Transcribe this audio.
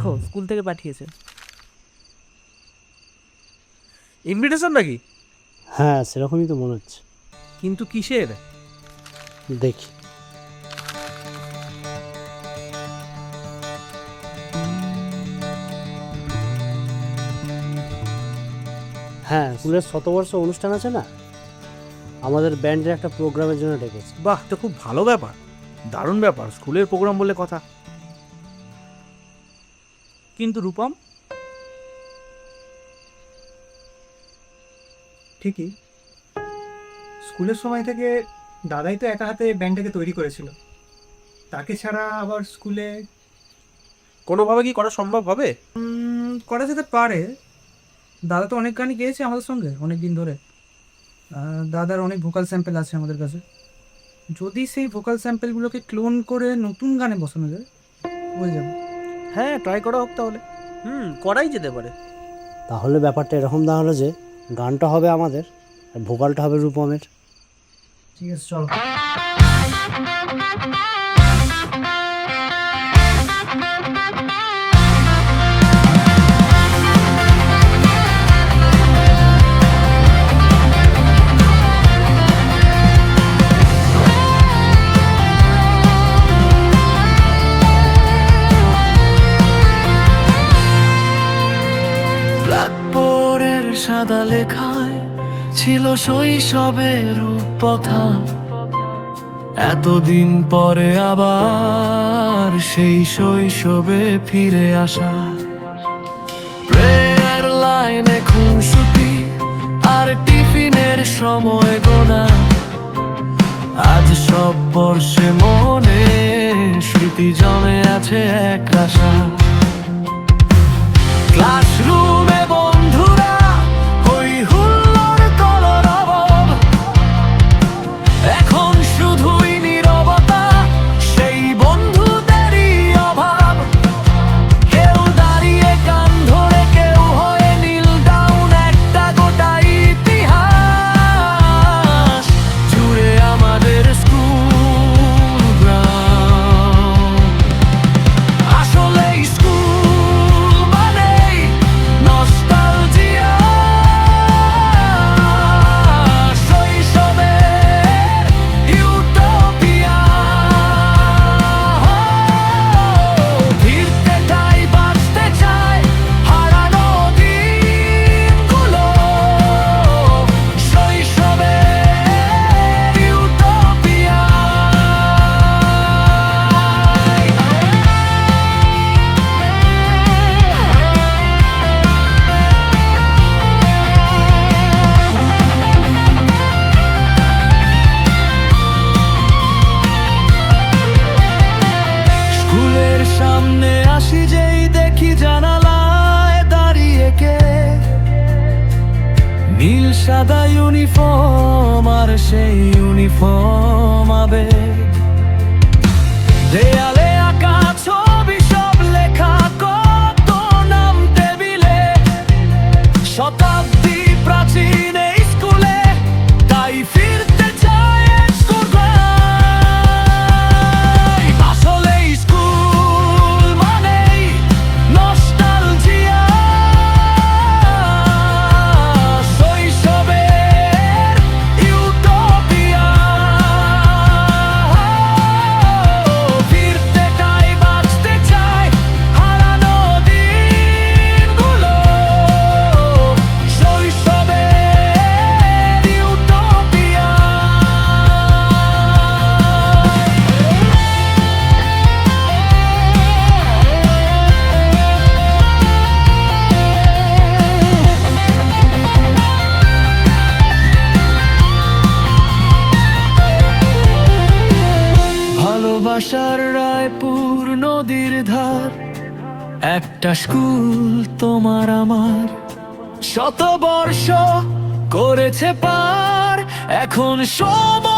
দেখো স্কুল থেকে পাঠিয়েছে। ইনভিটেশন নাকি? হ্যাঁ, সেরকমই তো মনে হচ্ছে। কিন্তু কিসের? দেখি। হ্যাঁ, স্কুলের শতবর্ষ অনুষ্ঠান আছে না, আমাদের ব্যান্ডের একটা প্রোগ্রামের জন্য ডেকেছে। বাহ, তো খুব ভালো ব্যাপার, দারুণ ব্যাপার। স্কুলের প্রোগ্রাম বলে কথা। কিন্তু রূপম? ঠিকই, স্কুলের সময় থেকে দাদাই তো একা হাতে ব্যান্ডটাকে তৈরি করেছিল। তাকে ছাড়া আবার স্কুলে কোনোভাবে কি করা সম্ভব হবে? করা যেতে পারে। দাদা তো অনেক গানই গেয়েছে আমাদের সঙ্গে অনেক দিন ধরে। দাদার অনেক ভোকাল স্যাম্পেল আছে আমাদের কাছে। যদি সেই ভোকাল স্যাম্পেলগুলোকে ক্লোন করে নতুন গানে বসানো যায়, হয়ে যাবে। হ্যাঁ, ট্রাই করা হোক তাহলে। করাই যেতে পারে। তাহলে ব্যাপারটা এরকম দাঁড়ালো যে গানটা হবে আমাদের আর ভোকালটা হবে রূপমের। ঠিক আছে, চলো। ব্ল্যাকবোর্ডের সাদা লেখায় ছিল শৈশবের রূপকথা। এতদিন পরে আবার সেই শৈশবে ফিরে আসা। প্রেয়ার লাইনে খুনসুটি আর টিফিনের সময় গোনা। আজ সব বর্ষে মনে স্মৃতি জমে আছে এক আশা। ক্লাসরুমে বন্ধুরা হই হুল্লোড় কলরব, এখন শুধুই নীরবতা, সেই বন্ধুদেরই অভাব। কেউ দাঁড়িয়ে কান ধরে, কেউ হয়ে নীল ডাউন, একটা গোটা ইতিহাস জুড়ে আমাদের স্কুল গ্রাউন্ড। আসলে স্কুল মানেই নস্টালজিয়া, শৈশবের ইউটোপিয়া। ফিরতে চাই, বাঁচতে চাই হারানো দিনগুলো, শৈশবের ইউটোপিয়া। স্কুলের সামনে আসি যেই দেখি জানালায় দাঁড়িয়ে কে, নীল সাদা ইউনিফর্ম আর সেই ইউনিফর্ম আবেগ। দেয়ালে আঁকা ছবি, সব লেখা, কত নাম টেবিলে। শতাব্দী প্রাচীন এই স্কুলে, তাই ফিরতে চায় স্কুল গ্রাম। আসলে স্কুল মানেই নস্টালজিয়া, শৈশবের ইউটোপিয়া। ফিরতে চাই, বাঁচতে চাই হারানো দিনগুলো, শৈশবের ইউটোপিয়া। ভালোবাসার রায়পুর নদীর ধার, একটা স্কুল তোমার আমার। শত বর্ষ করেছে পার, এখন সময়